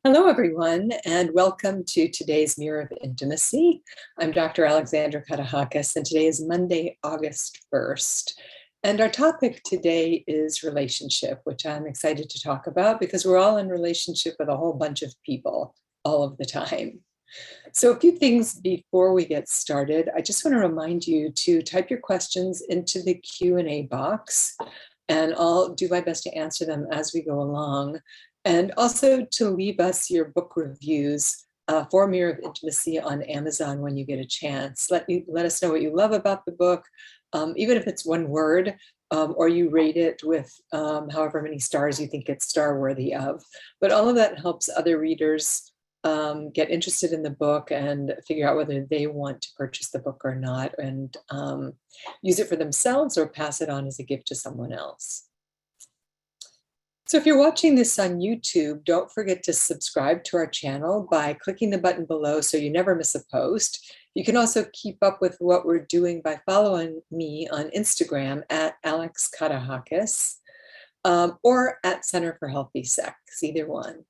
Hello, everyone, and welcome to today's Mirror of Intimacy. I'm Dr. Alexandra Katehakis, and today is Monday, August 1st. And our topic today is relationship, which I'm excited to talk about because we're all in relationship with a whole bunch of people all of the time. So a few things before we get started. I just want to remind you to type your questions into the Q&A box, and I'll do my best to answer them as we go along. And also to leave us your book reviews for Mirror of Intimacy on Amazon when you get a chance. Let us know what you love about the book, even if it's one word, or you rate it with however many stars you think it's star worthy of. But all of that helps other readers get interested in the book and figure out whether they want to purchase the book or not, and use it for themselves or pass it on as a gift to someone else. So if you're watching this on YouTube, don't forget to subscribe to our channel by clicking the button below so you never miss a post. You can also keep up with what we're doing by following me on Instagram at Alex Katehakis, or at Center for Healthy Sex, either one.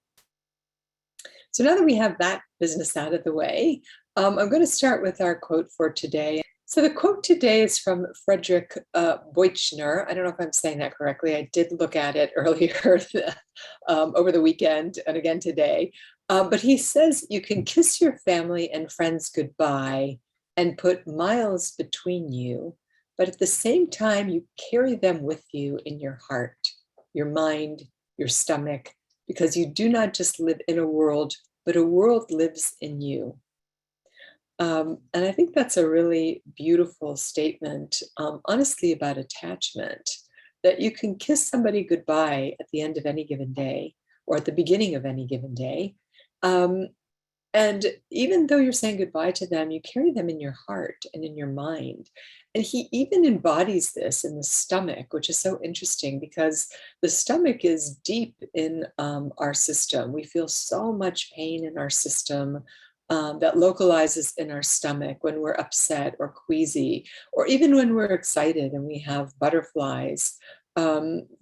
So now that we have that business out of the way, I'm going to start with our quote for today. So the quote today is from Frederick Boitschner. I don't know if I'm saying that correctly. I did look at it earlier over the weekend and again today. But he says, you can kiss your family and friends goodbye and put miles between you, but at the same time, you carry them with you in your heart, your mind, your stomach, because you do not just live in a world, but a world lives in you. And I think that's a really beautiful statement, honestly, about attachment, that you can kiss somebody goodbye at the end of any given day or at the beginning of any given day. And even though you're saying goodbye to them, you carry them in your heart and in your mind. And he even embodies this in the stomach, which is so interesting because the stomach is deep in our system. We feel so much pain in our system that localizes in our stomach when we're upset or queasy, or even when we're excited and we have butterflies.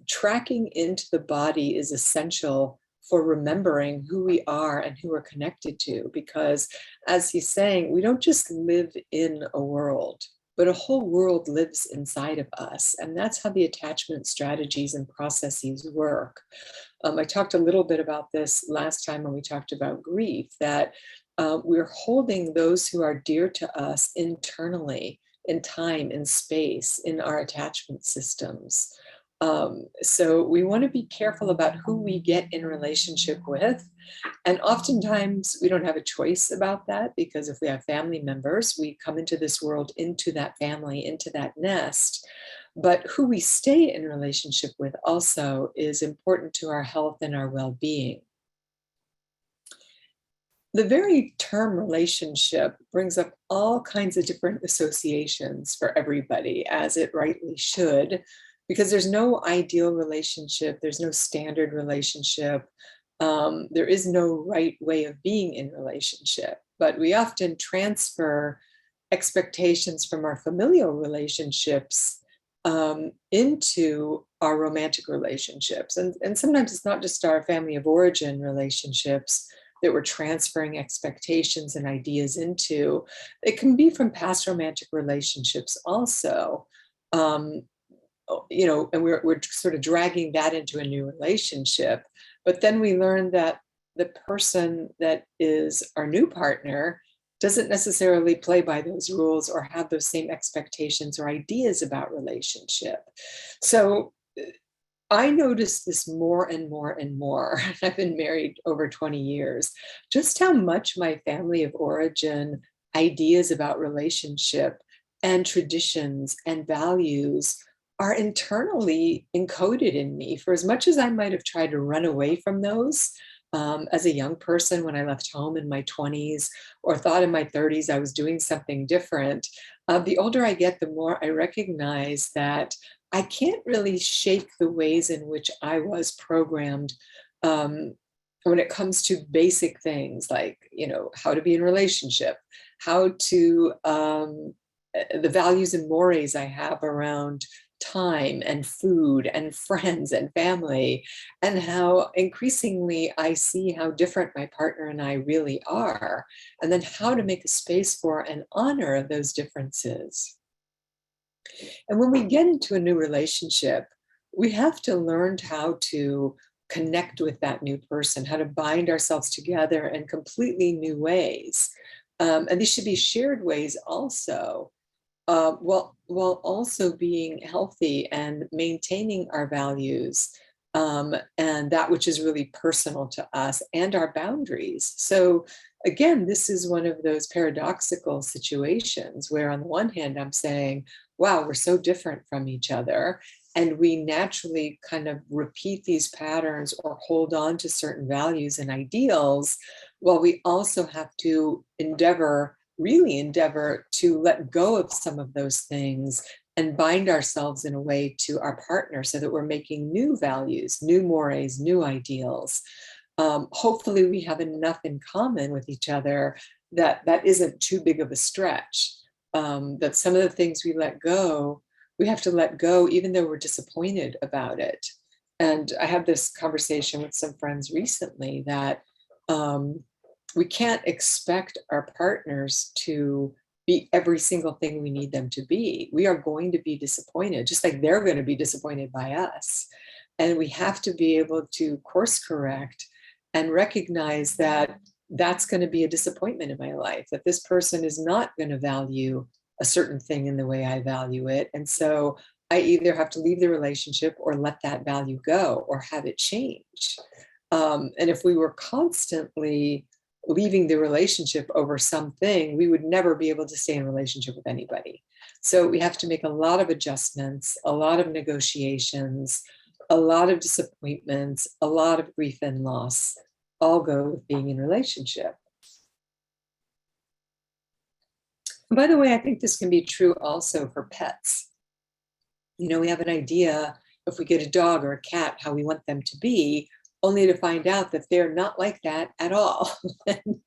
Tracking into the body is essential for remembering who we are and who we're connected to, because as he's saying, we don't just live in a world, but a whole world lives inside of us. And that's how the attachment strategies and processes work. I talked a little bit about this last time when we talked about grief, that we're holding those who are dear to us internally, in time, in space, in our attachment systems. So we want to be careful about who we get in relationship with. And oftentimes we don't have a choice about that, because if we have family members, we come into this world, into that family, into that nest. But who we stay in relationship with also is important to our health and our well-being. The very term relationship brings up all kinds of different associations for everybody, as it rightly should, because there's no ideal relationship, there's no standard relationship, there is no right way of being in relationship. But we often transfer expectations from our familial relationships into our romantic relationships. And sometimes it's not just our family of origin relationships that we're transferring expectations and ideas into. It can be from past romantic relationships also. And we're sort of dragging that into a new relationship. But then we learn that the person that is our new partner doesn't necessarily play by those rules or have those same expectations or ideas about relationship. So I noticed this more and more and more. I've been married over 20 years, just how much my family of origin ideas about relationship and traditions and values are internally encoded in me. For as much as I might have tried to run away from those as a young person when I left home in my 20s, or thought in my 30s I was doing something different, the older I get, the more I recognize that I can't really shake the ways in which I was programmed when it comes to basic things like, how to be in a relationship, how to, the values and mores I have around time and food and friends and family, and how increasingly I see how different my partner and I really are, and then how to make a space for and honor those differences. And when we get into a new relationship, we have to learn how to connect with that new person, how to bind ourselves together in completely new ways. And these should be shared ways also, while also being healthy and maintaining our values, and that which is really personal to us and our boundaries. So again, this is one of those paradoxical situations where on the one hand, I'm saying, wow, we're so different from each other. And we naturally kind of repeat these patterns or hold on to certain values and ideals, while we also have to really endeavor to let go of some of those things and bind ourselves in a way to our partner so that we're making new values, new mores, new ideals. Hopefully we have enough in common with each other that that isn't too big of a stretch, that some of the things we have to let go even though we're disappointed about it. And I had this conversation with some friends recently that we can't expect our partners to be every single thing we need them to be. We are going to be disappointed, just like they're going to be disappointed by us. And we have to be able to course correct and recognize that that's going to be a disappointment in my life, that this person is not going to value a certain thing in the way I value it. And so I either have to leave the relationship or let that value go or have it change. And if we were constantly leaving the relationship over something, we would never be able to stay in a relationship with anybody. So we have to make a lot of adjustments, a lot of negotiations, a lot of disappointments, a lot of grief and loss, all go with being in relationship. And by the way, I think this can be true also for pets. You know, we have an idea if we get a dog or a cat, how we want them to be, only to find out that they're not like that at all. And,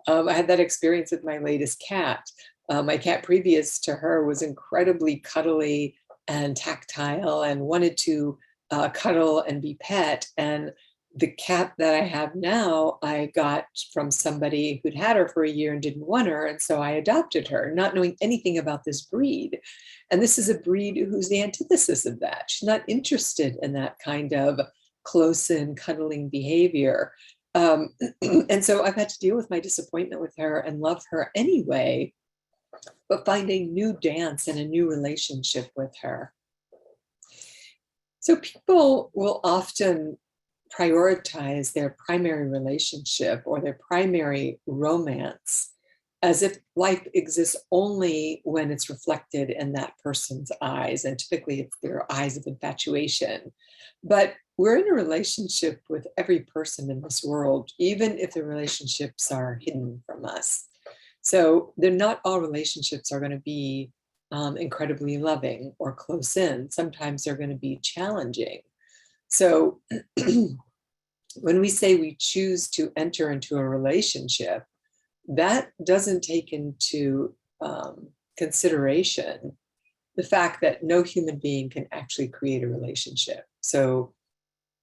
I had that experience with my latest cat. My cat previous to her was incredibly cuddly and tactile and wanted to cuddle and be pet. And the cat that I have now, I got from somebody who'd had her for a year and didn't want her. And so I adopted her, not knowing anything about this breed. And this is a breed who's the antithesis of that. She's not interested in that kind of close and cuddling behavior. And so I've had to deal with my disappointment with her and love her anyway, but find a new dance and a new relationship with her. So people will often prioritize their primary relationship or their primary romance as if life exists only when it's reflected in that person's eyes. And typically it's their eyes of infatuation. But we're in a relationship with every person in this world, even if the relationships are hidden from us. So they're not all relationships are going to be incredibly loving or close in. Sometimes they're going to be challenging. So when we say we choose to enter into a relationship, that doesn't take into consideration the fact that no human being can actually create a relationship. So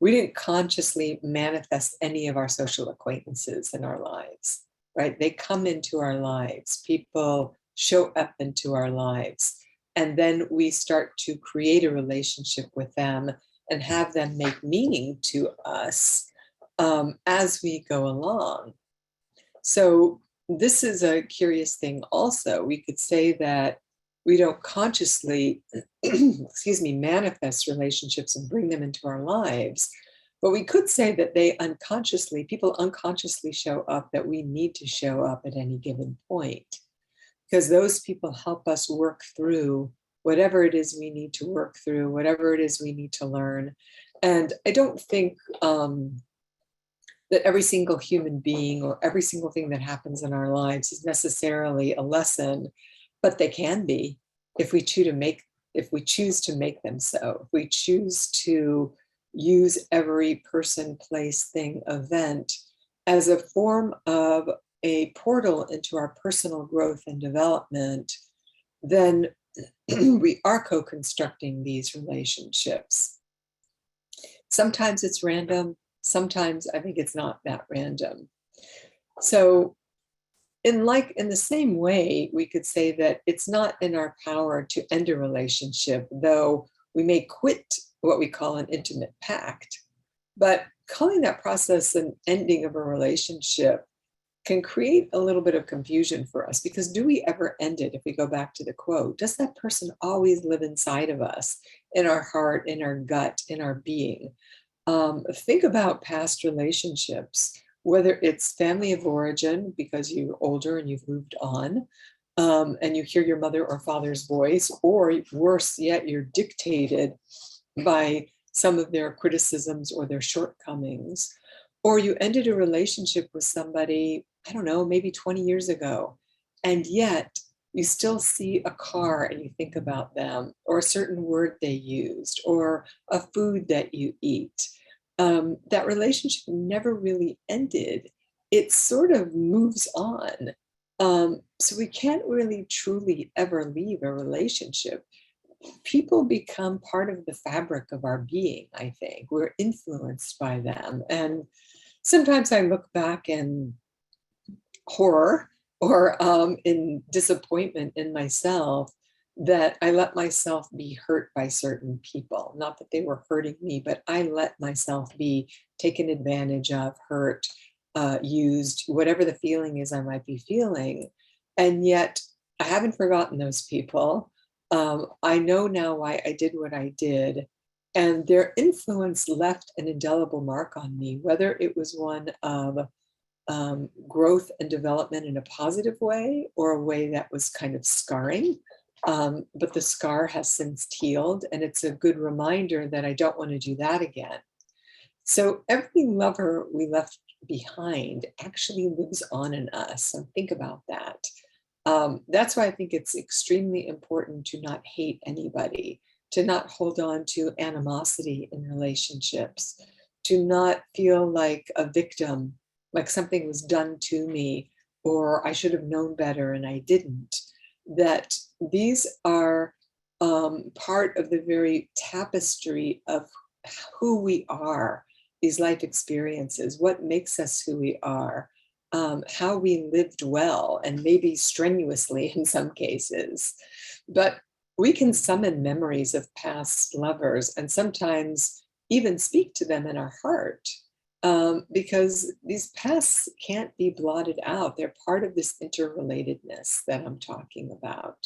we didn't consciously manifest any of our social acquaintances in our lives, right? They come into our lives. People show up into our lives. And then we start to create a relationship with them and have them make meaning to us as we go along. So this is a curious thing also. We could say that we don't consciously, manifest relationships and bring them into our lives. But we could say that people unconsciously show up that we need to show up at any given point, because those people help us work through whatever it is we need to work through, whatever it is we need to learn. And I don't think that every single human being or every single thing that happens in our lives is necessarily a lesson, but they can be if we choose to make them so. If we choose to use every person, place, thing, event as a form of a portal into our personal growth and development, then we are co-constructing these relationships. Sometimes it's random. Sometimes I think it's not that random. So in the same way, we could say that it's not in our power to end a relationship, though we may quit what we call an intimate pact. But calling that process an ending of a relationship can create a little bit of confusion for us, because do we ever end it? If we go back to the quote, does that person always live inside of us, in our heart, in our gut, in our being? Think about past relationships, whether it's family of origin because you're older and you've moved on, and you hear your mother or father's voice, or worse yet, you're dictated by some of their criticisms or their shortcomings, or you ended a relationship with somebody, I don't know, maybe 20 years ago, and yet you still see a car and you think about them, or a certain word they used, or a food that you eat. That relationship never really ended. It sort of moves on. So we can't really truly ever leave a relationship. People become part of the fabric of our being, I think. We're influenced by them. And sometimes I look back in horror, or in disappointment in myself, that I let myself be hurt by certain people. Not that they were hurting me, but I let myself be taken advantage of, hurt, used, whatever the feeling is I might be feeling. And yet I haven't forgotten those people. I know now why I did what I did. And their influence left an indelible mark on me, whether it was one of growth and development in a positive way, or a way that was kind of scarring. But the scar has since healed, and it's a good reminder that I don't want to do that again. So every lover we left behind actually lives on in us. So think about that. That's why I think it's extremely important to not hate anybody, to not hold on to animosity in relationships, to not feel like a victim, like something was done to me, or I should have known better and I didn't. That these are part of the very tapestry of who we are, these life experiences, what makes us who we are, how we lived well and maybe strenuously in some cases. But we can summon memories of past lovers and sometimes even speak to them in our heart, because these pasts can't be blotted out. They're part of this interrelatedness that I'm talking about.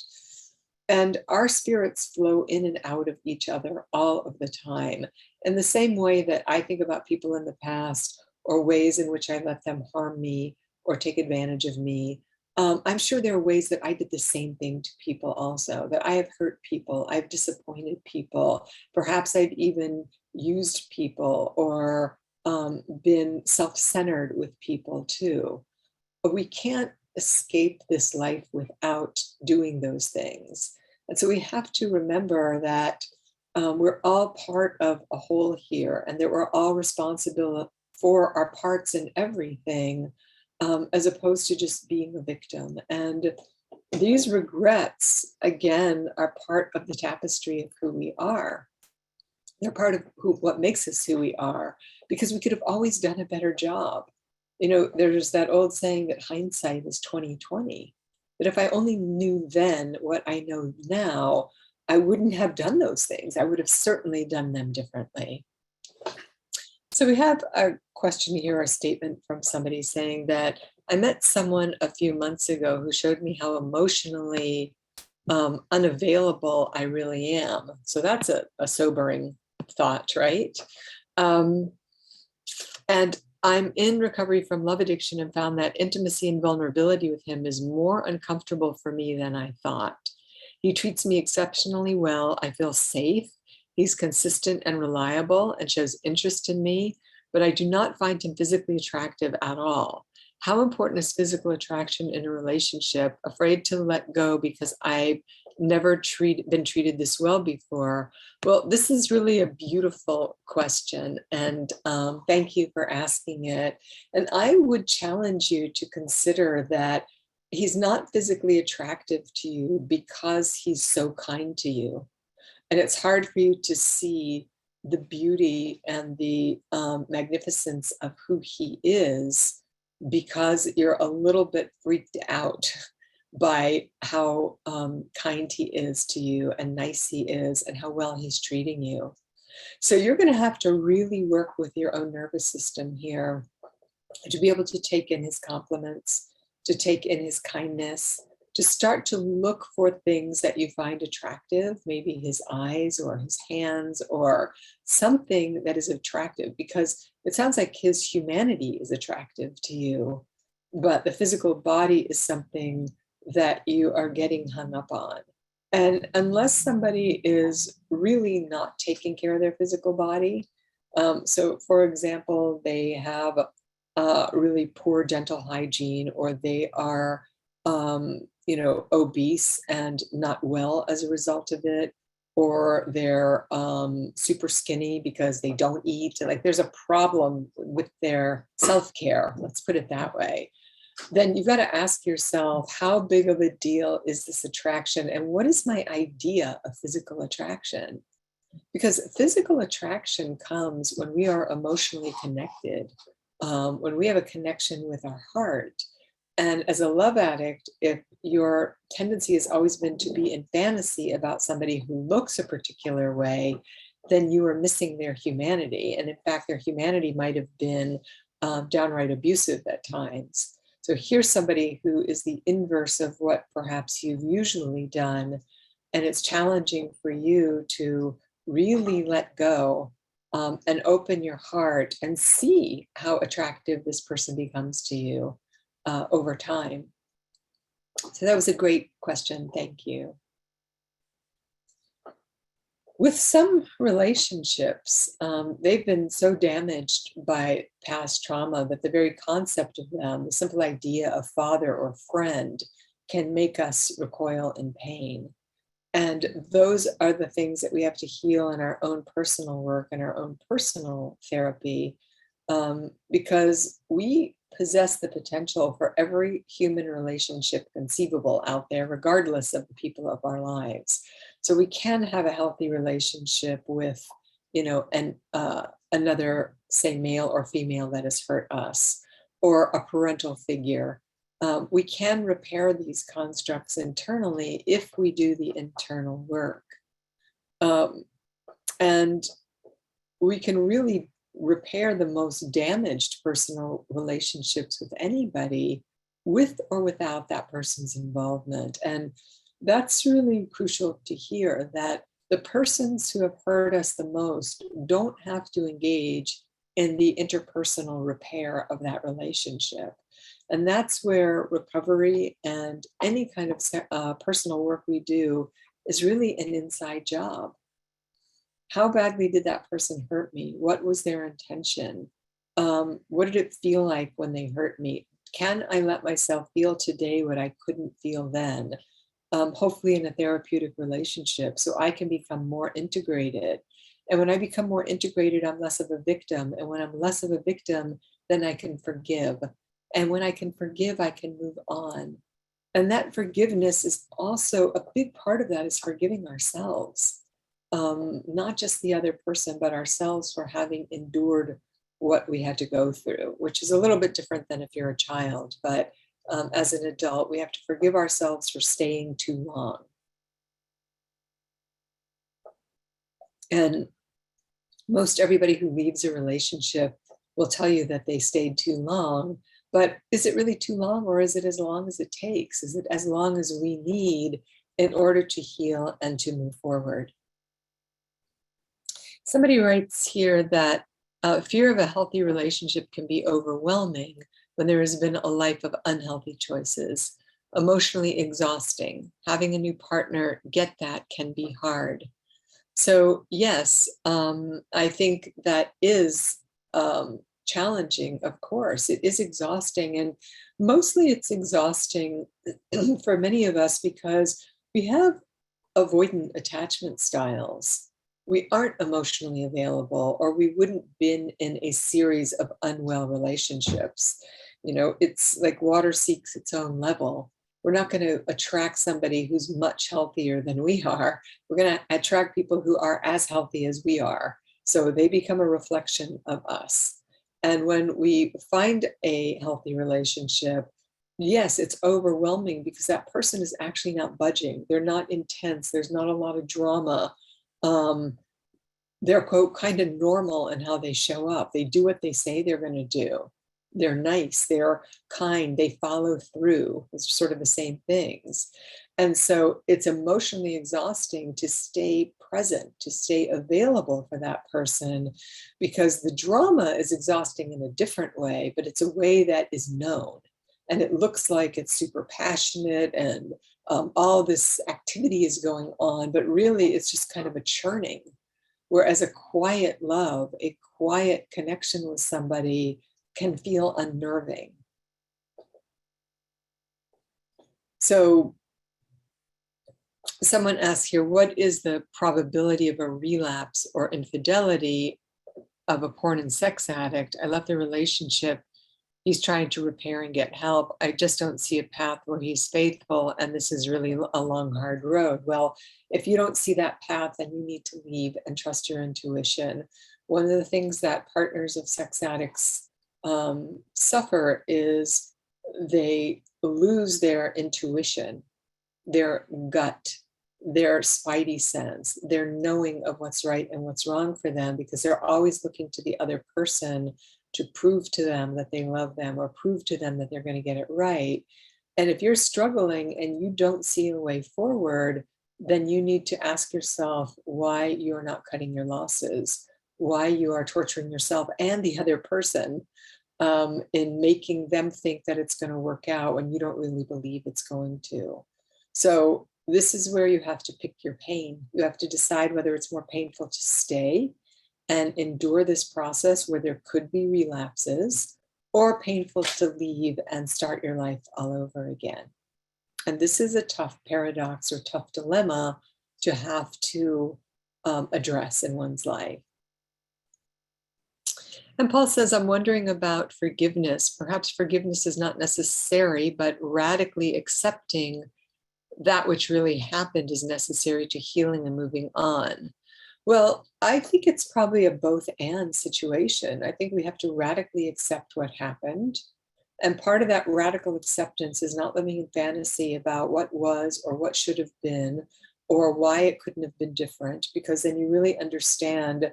And our spirits flow in and out of each other all of the time. In the same way that I think about people in the past, or ways in which I let them harm me or take advantage of me, I'm sure there are ways that I did the same thing to people also, that I have hurt people, I've disappointed people, perhaps I've even used people, or been self-centered with people too. But we can't escape this life without doing those things. And so we have to remember that we're all part of a whole here, and that we're all responsible for our parts in everything, as opposed to just being a victim. And these regrets, again, are part of the tapestry of who we are. They're part of what makes us who we are, because we could have always done a better job. You know, there's that old saying that hindsight is 2020. That if I only knew then what I know now, I wouldn't have done those things. I would have certainly done them differently. So we have a question here, a statement from somebody saying that I met someone a few months ago who showed me how emotionally unavailable I really am. So that's a sobering thought, right? And I'm in recovery from love addiction and found that intimacy and vulnerability with him is more uncomfortable for me than I thought. He treats me exceptionally well. I feel safe. He's consistent and reliable and shows interest in me, but I do not find him physically attractive at all. How important is physical attraction in a relationship? Afraid to let go because I've never been treated this well before. Well, this is really a beautiful question, and thank you for asking it. And I would challenge you to consider that he's not physically attractive to you because he's so kind to you. And it's hard for you to see the beauty and the magnificence of who he is because you're a little bit freaked out by how kind he is to you and nice he is and how well he's treating you. So you're going to have to really work with your own nervous system here to be able to take in his compliments, to take in his kindness, to start to look for things that you find attractive, maybe his eyes or his hands or something that is attractive, because it sounds like his humanity is attractive to you, but the physical body is something that you are getting hung up on. And unless somebody is really not taking care of their physical body, so for example, they have really poor dental hygiene, or they are, obese and not well as a result of it, or they're super skinny because they don't eat. Like there's a problem with their self-care, let's put it that way. Then you've got to ask yourself, how big of a deal is this attraction? And what is my idea of physical attraction? Because physical attraction comes when we are emotionally connected, when we have a connection with our heart. And as a love addict, if your tendency has always been to be in fantasy about somebody who looks a particular way, then you are missing their humanity. And in fact, their humanity might have been downright abusive at times. So here's somebody who is the inverse of what perhaps you've usually done. And it's challenging for you to really let go and open your heart and see how attractive this person becomes to you over time. So that was a great question. Thank you. With some relationships, they've been so damaged by past trauma that the very concept of them, the simple idea of father or friend, can make us recoil in pain. And those are the things that we have to heal in our own personal work and our own personal therapy, because we possess the potential for every human relationship conceivable out there, regardless of the people of our lives. So we can have a healthy relationship with, another, say, male or female that has hurt us, or a parental figure. We can repair these constructs internally if we do the internal work. And we can really repair the most damaged personal relationships with anybody, with or without that person's involvement. And that's really crucial to hear, that the persons who have hurt us the most don't have to engage in the interpersonal repair of that relationship. And that's where recovery and any kind of personal work we do is really an inside job. How badly did that person hurt me? What was their intention? What did it feel like when they hurt me? Can I let myself feel today what I couldn't feel then? Hopefully in a therapeutic relationship, so I can become more integrated. And when I become more integrated, I'm less of a victim. And when I'm less of a victim, then I can forgive. And when I can forgive, I can move on. And that forgiveness is also a big part of that, is forgiving ourselves. Not just the other person, but ourselves for having endured what we had to go through, which is a little bit different than if you're a child. But as an adult, we have to forgive ourselves for staying too long. And most everybody who leaves a relationship will tell you that they stayed too long. But is it really too long, or is it as long as it takes? Is it as long as we need in order to heal and to move forward? Somebody writes here that fear of a healthy relationship can be overwhelming when there has been a life of unhealthy choices, emotionally exhausting. Having a new partner, get that, can be hard. So yes, I think that is challenging, of course. It is exhausting, and mostly it's exhausting for many of us because we have avoidant attachment styles. We aren't emotionally available, or we wouldn't been in a series of unwell relationships. It's like water seeks its own level. We're not going to attract somebody who's much healthier than we are. We're going to attract people who are as healthy as we are. So they become a reflection of us. And when we find a healthy relationship, yes, it's overwhelming because that person is actually not budging. They're not intense. There's not a lot of drama. They're, quote, kind of normal in how they show up. They do what they say they're going to do. They're nice, they're kind, they follow through. It's sort of the same things. And so it's emotionally exhausting to stay present, to stay available for that person, because the drama is exhausting in a different way, but it's a way that is known. And it looks like it's super passionate and all this activity is going on, but really it's just kind of a churning. Whereas a quiet love, a quiet connection with somebody can feel unnerving. So someone asks here, what is the probability of a relapse or infidelity of a porn and sex addict? I left the relationship. He's trying to repair and get help. I just don't see a path where he's faithful, and this is really a long, hard road. Well, if you don't see that path, then you need to leave and trust your intuition. One of the things that partners of sex addicts suffer is they lose their intuition, their gut, their spidey sense, their knowing of what's right and what's wrong for them, because they're always looking to the other person to prove to them that they love them or prove to them that they're going to get it right. And if you're struggling and you don't see a way forward, then you need to ask yourself why you're not cutting your losses, why you are torturing yourself and the other person in making them think that it's going to work out when you don't really believe it's going to. So this is where you have to pick your pain. You have to decide whether it's more painful to stay and endure this process where there could be relapses, or painful to leave and start your life all over again. And this is a tough paradox or tough dilemma to have to address in one's life. And Paul says, I'm wondering about forgiveness. Perhaps forgiveness is not necessary, but radically accepting that which really happened is necessary to healing and moving on. Well, I think it's probably a both and situation. I think we have to radically accept what happened. And part of that radical acceptance is not living in fantasy about what was or what should have been or why it couldn't have been different, because then you really understand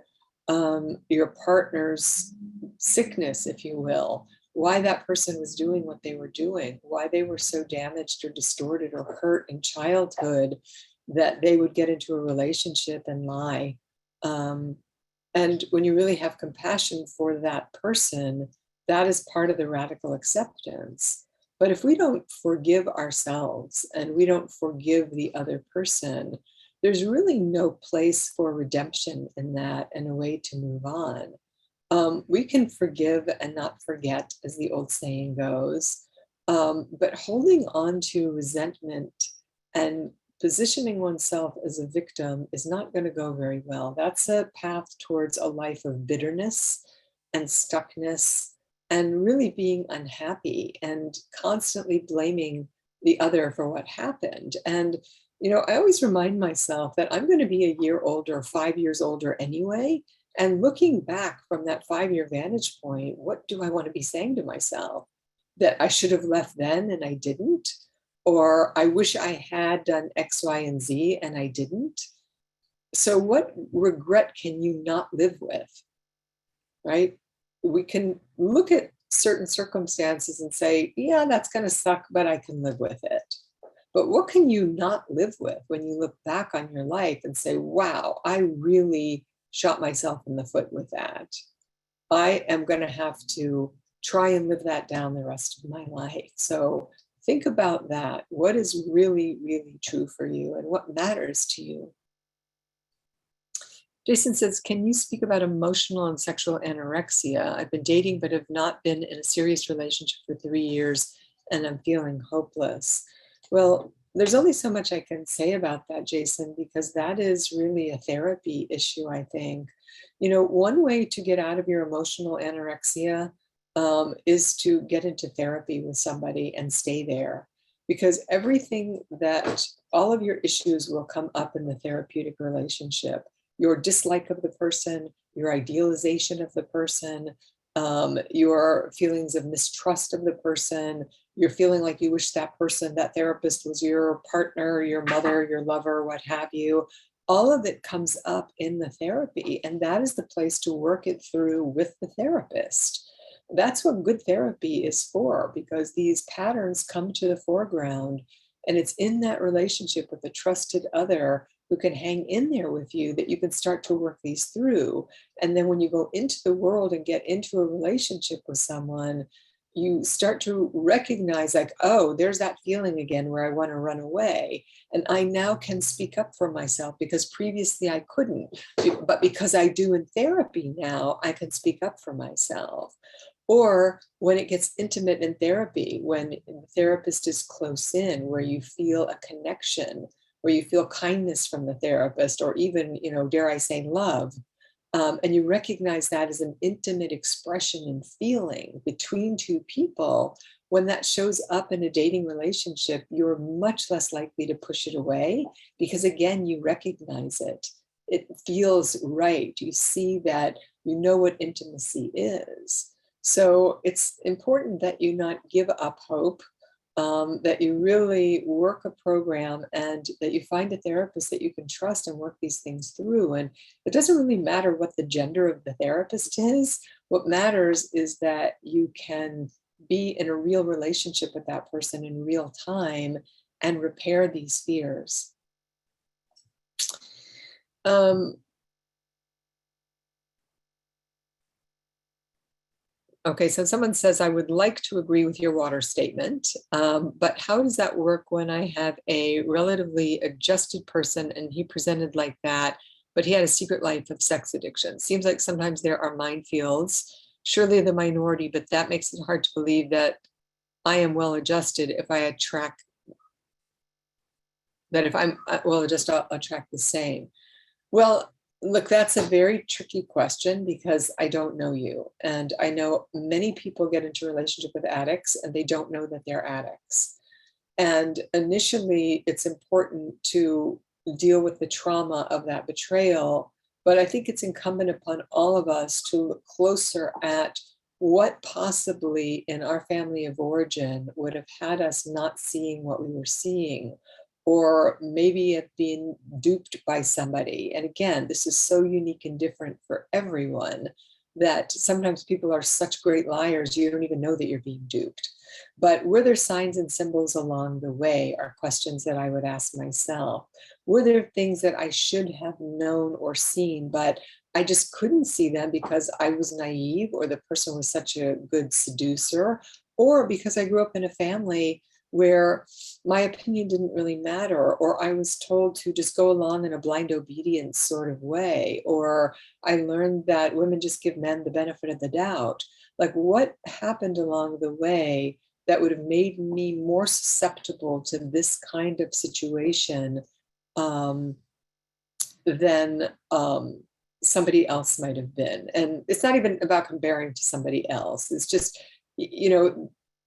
your partner's sickness, if you will, why that person was doing what they were doing, why they were so damaged or distorted or hurt in childhood that they would get into a relationship and lie. And when you really have compassion for that person, that is part of the radical acceptance. But if we don't forgive ourselves and we don't forgive the other person, there's really no place for redemption in that and a way to move on. We can forgive and not forget, as the old saying goes, but holding on to resentment and positioning oneself as a victim is not going to go very well. That's a path towards a life of bitterness and stuckness and really being unhappy and constantly blaming the other for what happened. And, you know, I always remind myself that I'm going to be a year older, 5 years older anyway. And looking back from that 5-year vantage point, what do I want to be saying to myself? That I should have left then and I didn't? Or I wish I had done X, Y, and Z and I didn't? So what regret can you not live with, right? We can look at certain circumstances and say, yeah, that's going to suck, but I can live with it. But what can you not live with when you look back on your life and say, wow, I really shot myself in the foot with that. I am going to have to try and live that down the rest of my life. So think about that. What is really, really true for you and what matters to you? Jason says, can you speak about emotional and sexual anorexia? I've been dating, but have not been in a serious relationship for 3 years, and I'm feeling hopeless. Well, there's only so much I can say about that, Jason, because that is really a therapy issue, I think. You know, one way to get out of your emotional anorexia is to get into therapy with somebody and stay there. because all of your issues will come up in the therapeutic relationship. Your dislike of the person, your idealization of the person, your feelings of mistrust of the person, you're feeling like you wish that person, that therapist was your partner, your mother, your lover, what have you. All of it comes up in the therapy, and that is the place to work it through with the therapist. That's what good therapy is for, because these patterns come to the foreground, and it's in that relationship with a trusted other who can hang in there with you that you can start to work these through. And then when you go into the world and get into a relationship with someone, you start to recognize, like, oh, there's that feeling again where I want to run away. And I now can speak up for myself, because previously I couldn't. But because I do in therapy now, I can speak up for myself. Or when it gets intimate in therapy, when the therapist is close in, where you feel a connection, where you feel kindness from the therapist, or even, dare I say, love. And you recognize that as an intimate expression and feeling between two people. When that shows up in a dating relationship, you're much less likely to push it away, because again, you recognize it. It feels right. You see that, you know what intimacy is. So it's important that you not give up hope, that you really work a program, and that you find a therapist that you can trust and work these things through. And it doesn't really matter what the gender of the therapist is. What matters is that you can be in a real relationship with that person in real time and repair these fears. Okay, so someone says, I would like to agree with your water statement, but how does that work when I have a relatively adjusted person and he presented like that, but he had a secret life of sex addiction? Seems like sometimes there are minefields, surely the minority, but that makes it hard to believe that I am well adjusted if I attract, that if I'm well adjusted, I'll attract the same. Well, look, that's a very tricky question, because I don't know you. And I know many people get into a relationship with addicts and they don't know that they're addicts. And initially, it's important to deal with the trauma of that betrayal. But I think it's incumbent upon all of us to look closer at what possibly in our family of origin would have had us not seeing what we were seeing, or maybe have been duped by somebody. And again, this is so unique and different for everyone that sometimes people are such great liars, you don't even know that you're being duped. But were there signs and symbols along the way, are questions that I would ask myself. Were there things that I should have known or seen, but I just couldn't see them because I was naive, or the person was such a good seducer, or because I grew up in a family where my opinion didn't really matter, or I was told to just go along in a blind obedience sort of way, or I learned that women just give men the benefit of the doubt. Like, what happened along the way that would have made me more susceptible to this kind of situation than somebody else might have been? And it's not even about comparing to somebody else. It's just,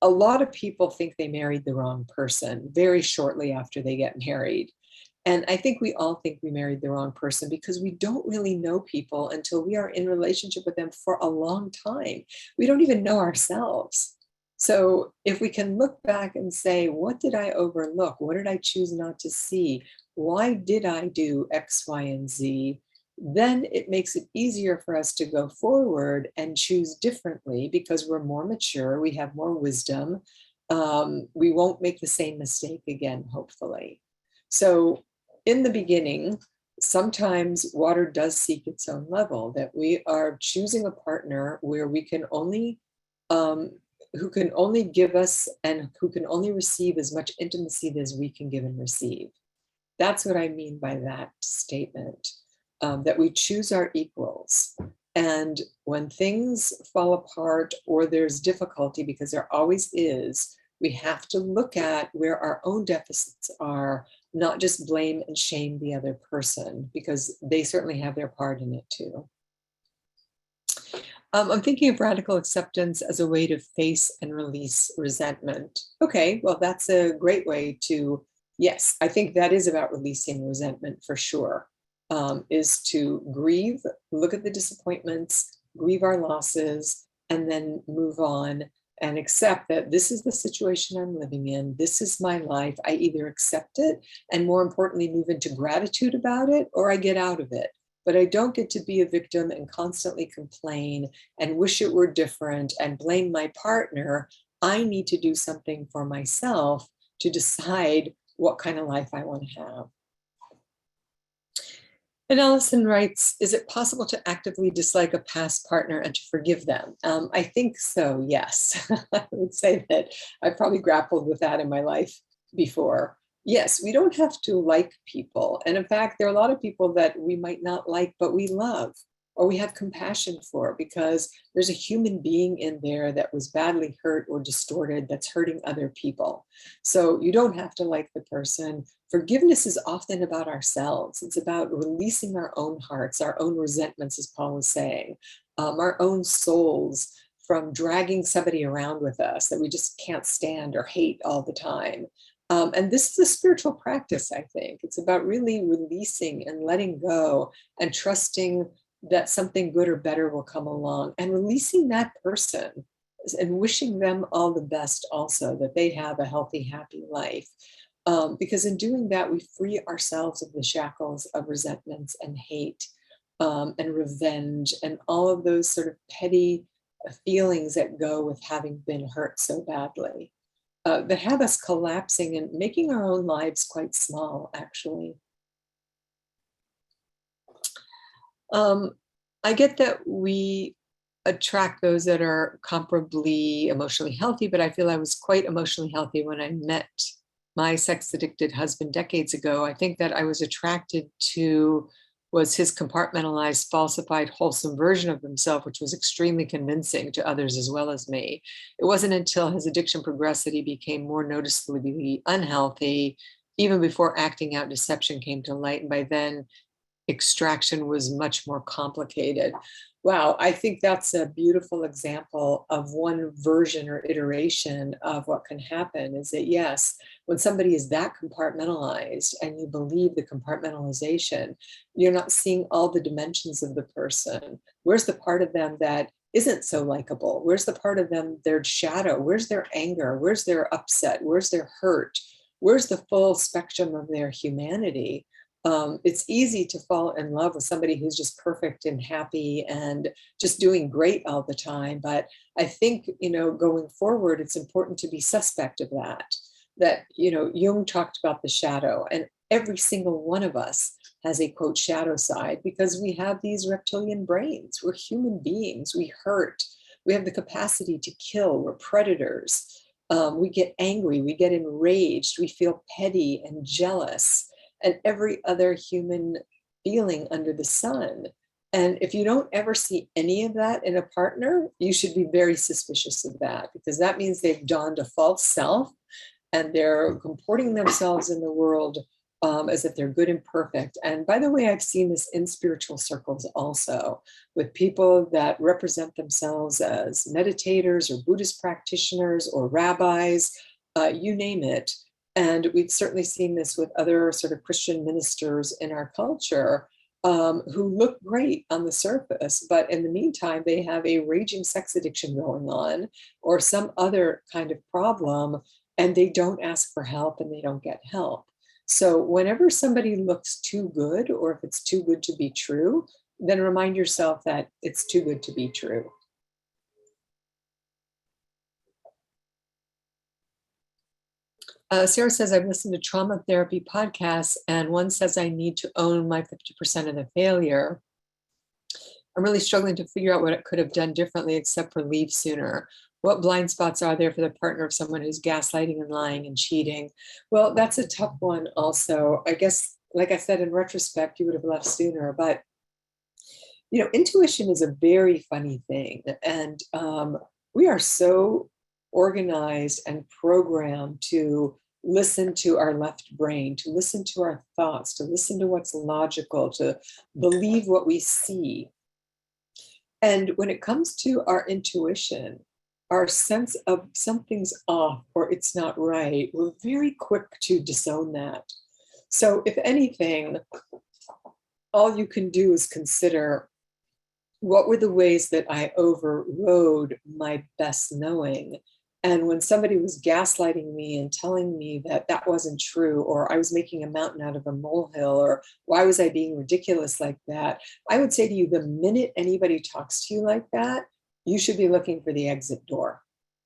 a lot of people think they married the wrong person very shortly after they get married. And I think we all think we married the wrong person because we don't really know people until we are in relationship with them for a long time. We don't even know ourselves. So if we can look back and say, what did I overlook? What did I choose not to see? Why did I do X, Y, and Z? Then it makes it easier for us to go forward and choose differently, because we're more mature, we have more wisdom. We won't make the same mistake again, hopefully. So in the beginning, sometimes water does seek its own level, that we are choosing a partner where we can only, who can only give us and who can only receive as much intimacy as we can give and receive. That's what I mean by that statement. That we choose our equals. And when things fall apart or there's difficulty, because there always is, we have to look at where our own deficits are, not just blame and shame the other person, because they certainly have their part in it too. I'm thinking of radical acceptance as a way to face and release resentment. Okay, well, that's a great way to, yes, I think that is about releasing resentment for sure, is to grieve, look at the disappointments, grieve our losses, and then move on and accept that this is the situation I'm living in. This is my life. I either accept it and, more importantly, move into gratitude about it, or I get out of it. But I don't get to be a victim and constantly complain and wish it were different and blame my partner. I need to do something for myself to decide what kind of life I want to have. And Allison writes, is it possible to actively dislike a past partner and to forgive them? I think so, yes. I would say that I've probably grappled with that in my life before. Yes, we don't have to like people. And in fact, there are a lot of people that we might not like, but we love or we have compassion for because there's a human being in there that was badly hurt or distorted that's hurting other people. So you don't have to like the person. Forgiveness is often about ourselves. It's about releasing our own hearts, our own resentments, as Paul was saying, our own souls from dragging somebody around with us that we just can't stand or hate all the time. And this is a spiritual practice, I think. It's about really releasing and letting go and trusting that something good or better will come along and releasing that person and wishing them all the best also, that they have a healthy, happy life. Because in doing that, we free ourselves of the shackles of resentments and hate and revenge and all of those sort of petty feelings that go with having been hurt so badly, that have us collapsing and making our own lives quite small, actually. I get that we attract those that are comparably emotionally healthy, but I feel I was quite emotionally healthy when I met my sex addicted husband decades ago. I think that I was attracted to was his compartmentalized, falsified, wholesome version of himself, which was extremely convincing to others as well as me. It wasn't until his addiction progressed that he became more noticeably unhealthy, even before acting out deception came to light. And by then, extraction was much more complicated. Wow, I think that's a beautiful example of one version or iteration of what can happen is that, yes, when somebody is that compartmentalized and you believe the compartmentalization, you're not seeing all the dimensions of the person. Where's the part of them that isn't so likable? Where's the part of them, their shadow? Where's their anger? Where's their upset? Where's their hurt? Where's the full spectrum of their humanity? It's easy to fall in love with somebody who's just perfect and happy and just doing great all the time. But I think, going forward, it's important to be suspect of that, Jung talked about the shadow, and every single one of us has a quote shadow side because we have these reptilian brains. We're human beings. We hurt. We have the capacity to kill. We're predators. We get angry. We get enraged. We feel petty and jealous and every other human feeling under the sun. And if you don't ever see any of that in a partner, you should be very suspicious of that because that means they've donned a false self and they're comporting themselves in the world as if they're good and perfect. And by the way, I've seen this in spiritual circles also with people that represent themselves as meditators or Buddhist practitioners or rabbis, you name it. And we've certainly seen this with other sort of Christian ministers in our culture who look great on the surface, but in the meantime, they have a raging sex addiction going on or some other kind of problem, and they don't ask for help and they don't get help. So whenever somebody looks too good, or if it's too good to be true, then remind yourself that it's too good to be true. Sarah says, I've listened to trauma therapy podcasts, and one says I need to own my 50% of the failure. I'm really struggling to figure out what I could have done differently except for leave sooner. What blind spots are there for the partner of someone who's gaslighting and lying and cheating? Well, that's a tough one also. I guess, like I said, in retrospect, you would have left sooner, but intuition is a very funny thing. And we are so organized and programmed to listen to our left brain, to listen to our thoughts, to listen to what's logical, to believe what we see. And when it comes to our intuition, our sense of something's off or it's not right, we're very quick to disown that. So, if anything, all you can do is consider, what were the ways that I overrode my best knowing? And when somebody was gaslighting me and telling me that that wasn't true, or I was making a mountain out of a molehill, or why was I being ridiculous like that? I would say to you, the minute anybody talks to you like that, you should be looking for the exit door,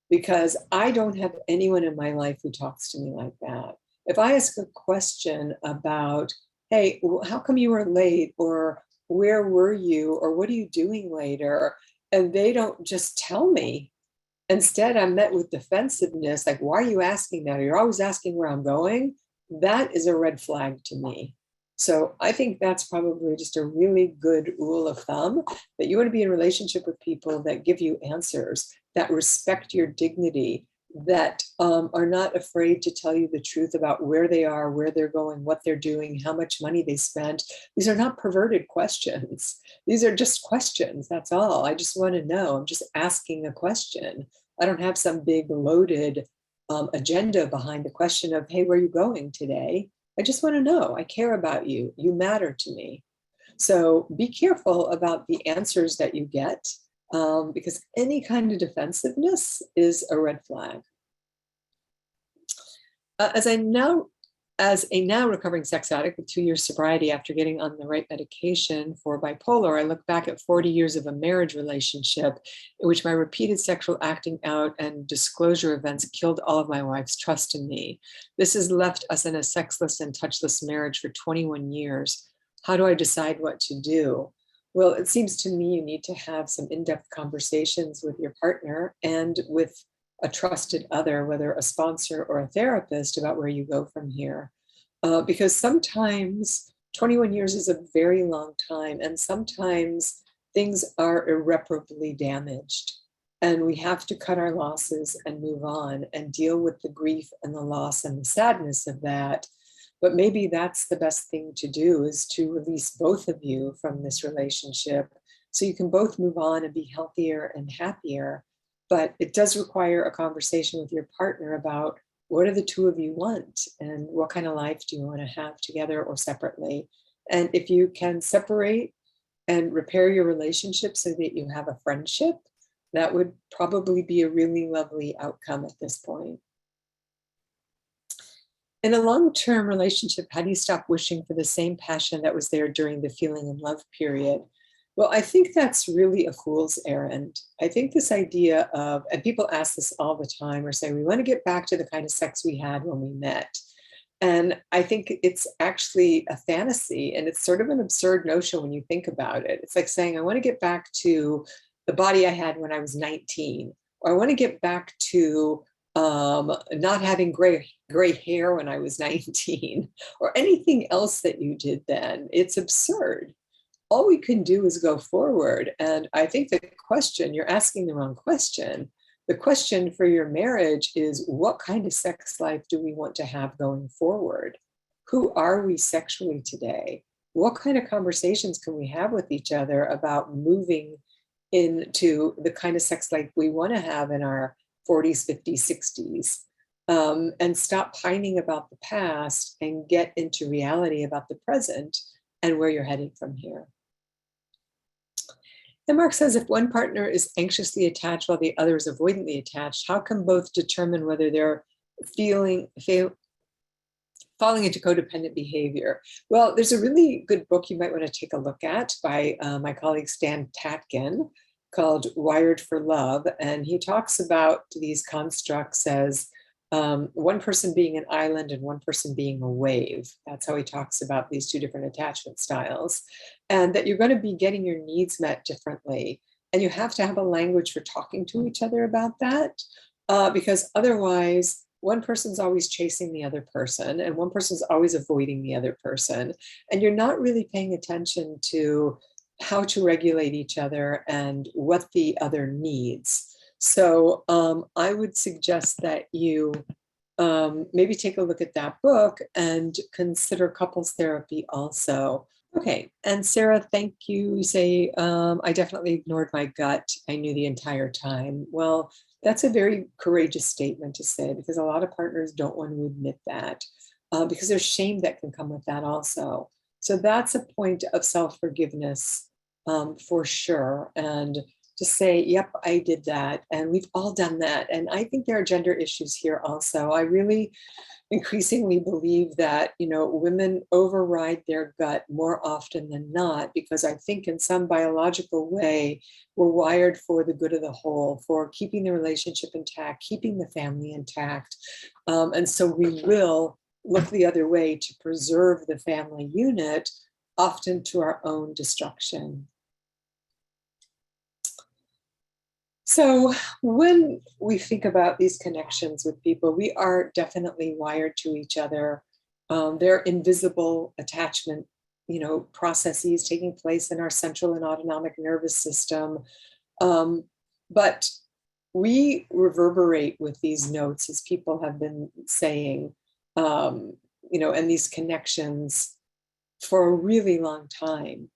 because I don't have anyone in my life who talks to me like that. If I ask a question about, hey, how come you were late? Or where were you? Or what are you doing later? And they don't just tell me. Instead, I'm met with defensiveness, like, why are you asking that? You're always asking where I'm going. That is a red flag to me. So I think that's probably just a really good rule of thumb, that you want to be in relationship with people that give you answers, that respect your dignity, that are not afraid to tell you the truth about where they are, where they're going, what they're doing, how much money they spent. These are not perverted questions. These are just questions. That's all. I just want to know. I'm just asking a question. I don't have some big loaded agenda behind the question of, hey, where are you going today? I just want to know. I care about you. You matter to me. So be careful about the answers that you get, because any kind of defensiveness is a red flag. As a now recovering sex addict with 2 years sobriety after getting on the right medication for bipolar, I look back at 40 years of a marriage relationship in which my repeated sexual acting out and disclosure events killed all of my wife's trust in me. This has left us in a sexless and touchless marriage for 21 years. How do I decide what to do? Well, it seems to me you need to have some in-depth conversations with your partner and with a trusted other, whether a sponsor or a therapist, about where you go from here. Because sometimes 21 years is a very long time, and sometimes things are irreparably damaged. And we have to cut our losses and move on and deal with the grief and the loss and the sadness of that. But maybe that's the best thing to do, is to release both of you from this relationship so you can both move on and be healthier and happier. But it does require a conversation with your partner about, what do the two of you want and what kind of life do you want to have together or separately. And if you can separate and repair your relationship so that you have a friendship, that would probably be a really lovely outcome at this point. In a long-term relationship, how do you stop wishing for the same passion that was there during the feeling in love period? Well, I think that's really a fool's errand. I think this idea of, and people ask this all the time, or say, we want to get back to the kind of sex we had when we met. And I think it's actually a fantasy, and it's sort of an absurd notion when you think about it. It's like saying, I want to get back to the body I had when I was 19, or I want to get back to not having gray hair when I was 19, or anything else that you did then. It's absurd. All we can do is go forward. And I think the question, you're asking the wrong question. The question for your marriage is, what kind of sex life do we want to have going forward? Who are we sexually today? What kind of conversations can we have with each other about moving into the kind of sex life we want to have in our 40s, 50s, 60s? And stop pining about the past and get into reality about the present and where you're headed from here. And Mark says, if one partner is anxiously attached while the other is avoidantly attached, how can both determine whether they're falling into codependent behavior? Well, there's a really good book you might want to take a look at by my colleague Stan Tatkin, called Wired for Love. And he talks about these constructs as one person being an island and one person being a wave. That's how he talks about these two different attachment styles, and that you're going to be getting your needs met differently. And you have to have a language for talking to each other about that, because otherwise, one person's always chasing the other person, and one person's always avoiding the other person. And you're not really paying attention to how to regulate each other and what the other needs. So I would suggest that you maybe take a look at that book and consider couples therapy also. Okay, and Sarah, thank you. You say, I definitely ignored my gut. I knew the entire time. Well, that's a very courageous statement to say because a lot of partners don't want to admit that because there's shame that can come with that also. So that's a point of self-forgiveness for sure. And to say, yep, I did that. And we've all done that. And I think there are gender issues here also. I really increasingly believe that women override their gut more often than not because I think in some biological way we're wired for the good of the whole, for keeping the relationship intact, keeping the family intact, and so we will look the other way to preserve the family unit, often to our own destruction. So when we think about these connections with people, we are definitely wired to each other. There are invisible attachment, processes taking place in our central and autonomic nervous system. Um, but we reverberate with these notes, as people have been saying, um, and these connections for a really long time.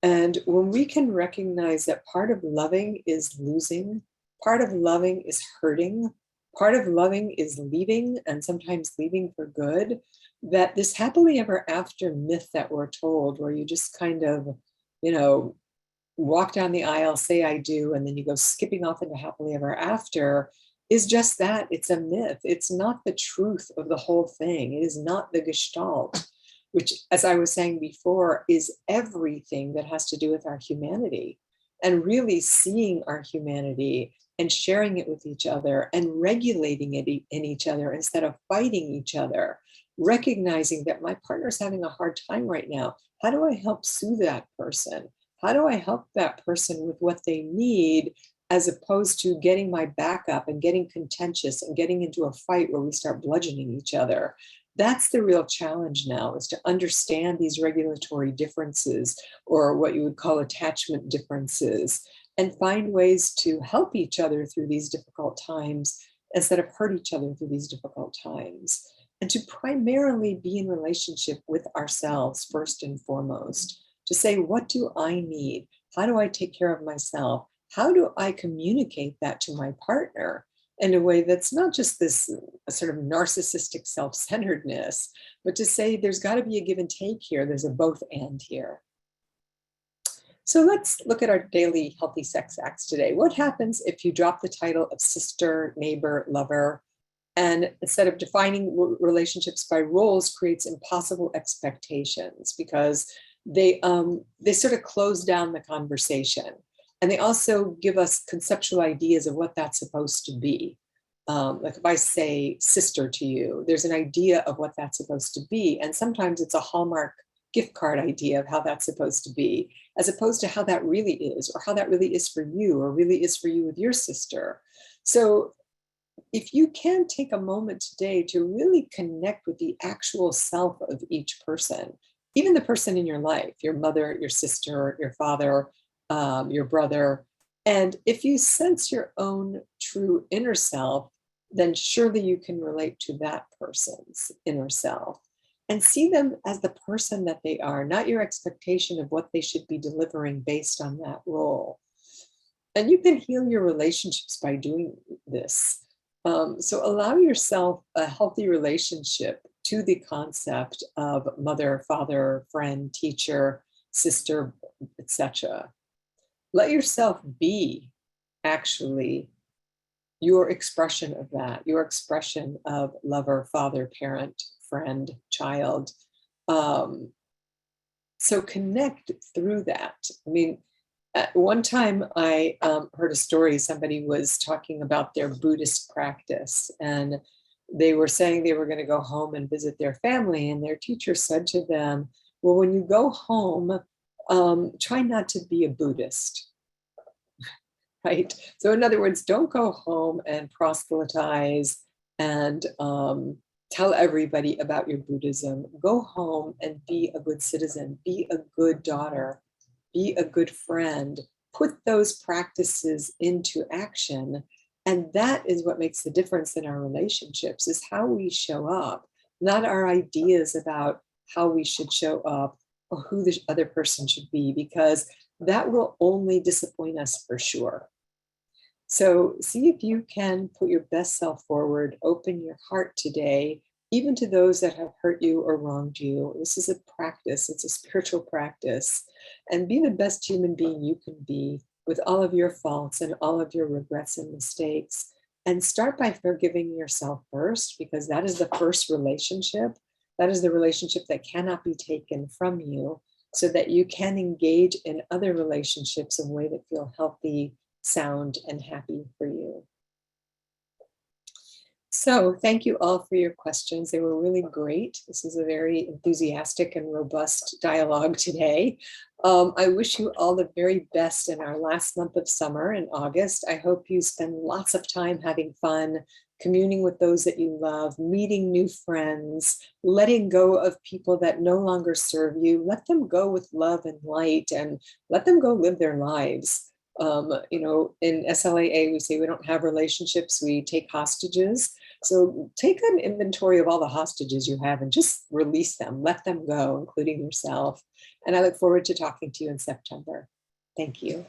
And when we can recognize that part of loving is losing, part of loving is hurting, part of loving is leaving and sometimes leaving for good, that this happily ever after myth that we're told, where you just kind of, you know, walk down the aisle, say I do, and then you go skipping off into happily ever after, is just that. It's a myth. It's not the truth of the whole thing. It is not the gestalt, which, as I was saying before, is everything that has to do with our humanity and really seeing our humanity and sharing it with each other and regulating it in each other instead of fighting each other, recognizing that my partner's having a hard time right now. How do I help soothe that person? How do I help that person with what they need, as opposed to getting my back up and getting contentious and getting into a fight where we start bludgeoning each other? That's the real challenge now, is to understand these regulatory differences, or what you would call attachment differences, and find ways to help each other through these difficult times instead of hurt each other through these difficult times. And to primarily be in relationship with ourselves first and foremost, to say, what do I need? How do I take care of myself? How do I communicate that to my partner in a way that's not just this sort of narcissistic self-centeredness, but to say there's got to be a give and take here. There's a both and here. So let's look at our daily healthy sex acts today. What happens if you drop the title of sister, neighbor, lover, and instead of defining relationships by roles, creates impossible expectations, because they sort of close down the conversation, and they also give us conceptual ideas of what that's supposed to be. Like if I say sister to you, there's an idea of what that's supposed to be, and sometimes it's a Hallmark gift card idea of how that's supposed to be, as opposed to how that really is, or how that really is for you, or really is for you with your sister. So if you can take a moment today to really connect with the actual self of each person, even the person in your life, your mother, your sister, your father, your brother, and if you sense your own true inner self, then surely you can relate to that person's inner self and see them as the person that they are, not your expectation of what they should be delivering based on that role. And you can heal your relationships by doing this. So allow yourself a healthy relationship to the concept of mother, father, friend, teacher, sister, etc. Let yourself be actually your expression of that, your expression of lover, father, parent, friend, child. So connect through that. I mean, at one time I heard a story, somebody was talking about their Buddhist practice, and they were saying they were going to go home and visit their family, and their teacher said to them, well, when you go home, try not to be a Buddhist, right? So in other words, don't go home and proselytize and tell everybody about your Buddhism. Go home and be a good citizen, be a good daughter, be a good friend, put those practices into action. And that is what makes the difference in our relationships, is how we show up, not our ideas about how we should show up or who the other person should be, because that will only disappoint us for sure. So see if you can put your best self forward, open your heart today, even to those that have hurt you or wronged you. This is a practice, it's a spiritual practice. And be the best human being you can be with all of your faults and all of your regrets and mistakes. And start by forgiving yourself first, because that is the first relationship. That is the relationship that cannot be taken from you, so that you can engage in other relationships in a way that feel healthy, sound, and happy for you. So thank you all for your questions. They were really great. This is a very enthusiastic and robust dialogue today. I wish you all the very best in our last month of summer in August. I hope you spend lots of time having fun, communing with those that you love, meeting new friends, letting go of people that no longer serve you. Let them go with love and light, and let them go live their lives. In SLAA, we say we don't have relationships, we take hostages. So take an inventory of all the hostages you have and just release them, let them go, including yourself. And I look forward to talking to you in September. Thank you.